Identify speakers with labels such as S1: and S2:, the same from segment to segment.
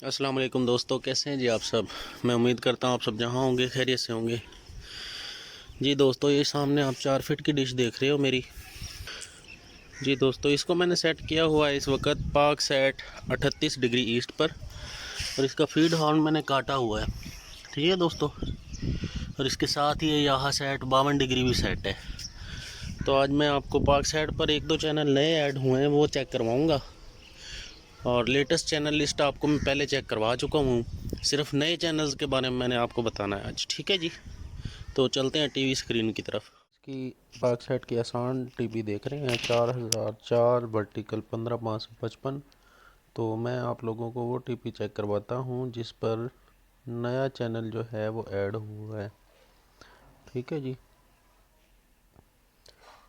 S1: अस्सलाम वालेकुम दोस्तों, कैसे हैं जी आप सब। मैं उम्मीद करता हूँ आप सब जहाँ होंगे खैरियत से होंगे। जी दोस्तों, ये सामने आप 4 फीट की डिश देख रहे हो मेरी। जी दोस्तों, इसको मैंने सेट किया हुआ है इस वक्त पाक सेट 38 डिग्री ईस्ट पर। और इसका फीड हॉर्न मैंने काटा हुआ है, ठीक है दोस्तों। और इसके साथ ही यहाँ सेट 52 डिग्री भी सेट है। तो आज मैं आपको पाक सेट पर एक दो चैनल नए ऐड हुए हैं, वो चेक करवाऊँगा। और लेटेस्ट चैनल लिस्ट आपको मैं पहले चेक करवा चुका हूँ। सिर्फ नए चैनल्स के बारे में मैंने आपको बताना है आज, ठीक है जी। तो चलते हैं टीवी स्क्रीन की तरफ। इसकी बैक साइड की आसान टीवी देख रहे हैं, 4004 वर्टिकल 15555। तो मैं आप लोगों को वो टीवी चेक करवाता हूँ जिस पर नया चैनल जो है वो ऐड हुआ है, ठीक है जी।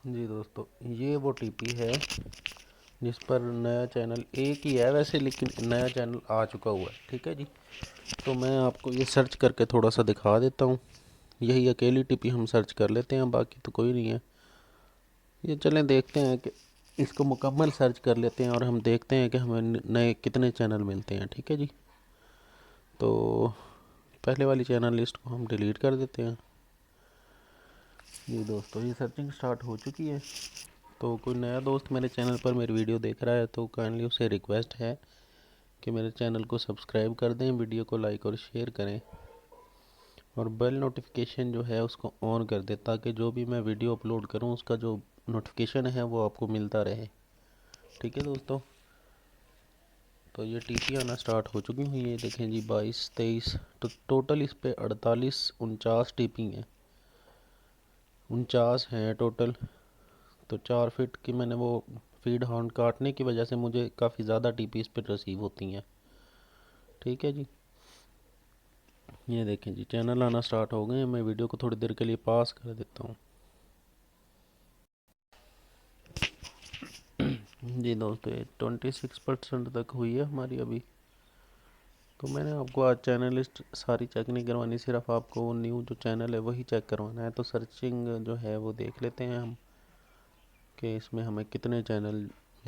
S1: जी दोस्तों, ये वो टीवी है जिस पर नया चैनल एक ही है वैसे, लेकिन नया चैनल आ चुका हुआ है, ठीक है जी। तो मैं आपको ये सर्च करके थोड़ा सा दिखा देता हूँ। यही अकेली टिपी हम सर्च कर लेते हैं, बाकी तो कोई नहीं है। ये चलें देखते हैं कि इसको मुकम्मल सर्च कर लेते हैं और हम देखते हैं कि हमें नए कितने चैनल मिलते हैं, ठीक है जी। तो पहले वाली चैनल लिस्ट को हम डिलीट कर देते हैं। जी दोस्तों, ये सर्चिंग स्टार्ट हो चुकी है। तो कोई नया दोस्त मेरे चैनल पर मेरी वीडियो देख रहा है तो काइंडली उससे रिक्वेस्ट है कि मेरे चैनल को सब्सक्राइब कर दें, वीडियो को लाइक और शेयर करें और बेल नोटिफिकेशन जो है उसको ऑन कर दें, ताकि जो भी मैं वीडियो अपलोड करूं उसका जो नोटिफिकेशन है वो आपको मिलता रहे, ठीक है दोस्तों। तो ये टीपी आना स्टार्ट हो चुकी हुई है, देखें जी 22 23। तो टोटल इस पे 48 49 टीपी हैं, 49 हैं टोटल। तो 4 फीट की मैंने वो फीड हॉर्न काटने की वजह से मुझे काफ़ी ज़्यादा टीपी इस पे रिसीव होती हैं, ठीक है जी। ये देखें जी चैनल आना स्टार्ट हो गए हैं। मैं वीडियो को थोड़ी देर के लिए पास कर देता हूँ। जी दोस्तों, ये 26% तक हुई है हमारी अभी। तो मैंने आपको आज चैनल लिस्ट सारी चेक नहीं करवानी, सिर्फ आपको वो न्यू जो चैनल है वही चेक करवाना है। तो सर्चिंग जो है वो देख लेते हैं हम कि इसमें हमें कितने चैनल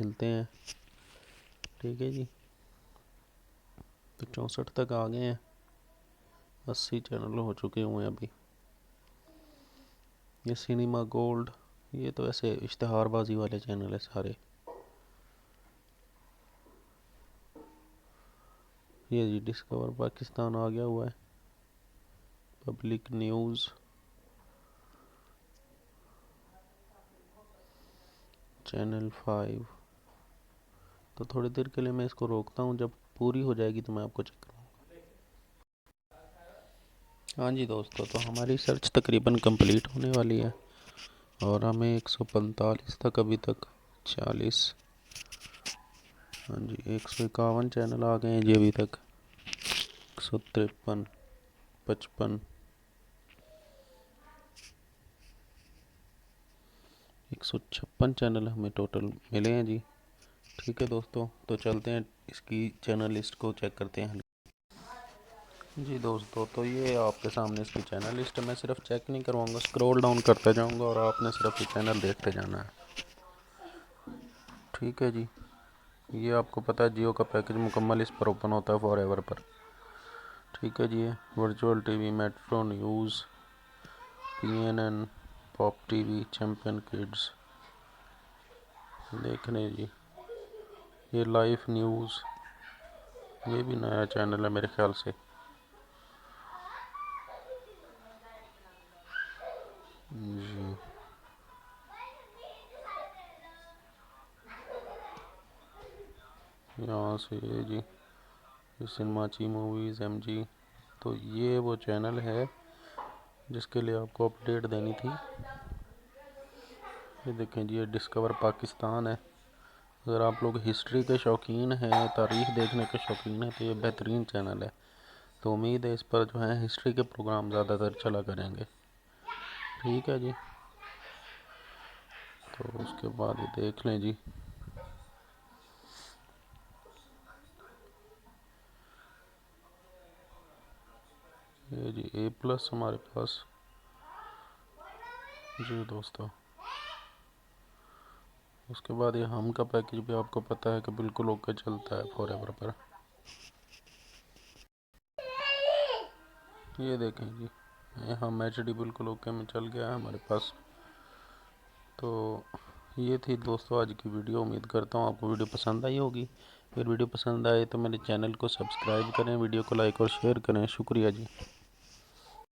S1: मिलते हैं, ठीक है जी। तो 64 तक आ गए हैं, 80 चैनल हो चुके हुए हैं अभी। ये सिनेमा गोल्ड, ये तो ऐसे इश्तहारबाजी वाले चैनल है सारे। ये जी डिस्कवर पाकिस्तान आ गया हुआ है, पब्लिक न्यूज़, चैनल 5। तो थोड़ी देर के लिए मैं इसको रोकता हूँ, जब पूरी हो जाएगी तो मैं आपको चेक करूँगा। हाँ जी दोस्तों, तो हमारी सर्च तकरीबन कंप्लीट होने वाली है और हमें 145 तक अभी तक 40, हाँ जी 151 चैनल आ गए हैं जी अभी तक। 153, 55, 156 चैनल हमें टोटल मिले हैं जी, ठीक है दोस्तों। तो चलते हैं इसकी चैनल लिस्ट को चेक करते हैं। जी दोस्तों, तो ये आपके सामने इसकी चैनल लिस्ट है। मैं सिर्फ चेक नहीं करवाऊँगा, स्क्रॉल डाउन करते जाऊँगा और आपने सिर्फ ये चैनल देखते जाना है, ठीक है जी। ये आपको पता है जियो का पैकेज मुकम्मल इस पर ओपन होता है फॉर एवर पर, ठीक है जी। Virtual TV, metro news, PNN, pop TV, champion kids, देख लें जी। ये लाइफ न्यूज़, ये भी नया चैनल है मेरे ख्याल से। जी यहाँ से ये जी, ये सिनेमाची मूवीज़ MG। तो ये वो चैनल है जिसके लिए आपको अपडेट देनी थी। ये देखें जी, ये डिस्कवर पाकिस्तान है। अगर आप लोग हिस्ट्री के शौकीन हैं, तारीख़ देखने के शौकीन हैं, तो ये बेहतरीन चैनल है। तो उम्मीद है इस पर जो है हिस्ट्री के प्रोग्राम ज़्यादातर चला करेंगे, ठीक है जी। तो उसके बाद ये देख लें जी, ये जी A+ हमारे पास। जी दोस्तों, उसके बाद ये हम का पैकेज भी आपको पता है कि बिल्कुल ओके चलता है फॉर एवर पर। ये देखें जी, यहाँ मैच डी बिल्कुल ओके में चल गया है हमारे पास। तो ये थी दोस्तों आज की वीडियो। उम्मीद करता हूँ आपको वीडियो पसंद आई होगी। अगर वीडियो पसंद आए तो मेरे चैनल को सब्सक्राइब करें, वीडियो को लाइक और शेयर करें। शुक्रिया जी।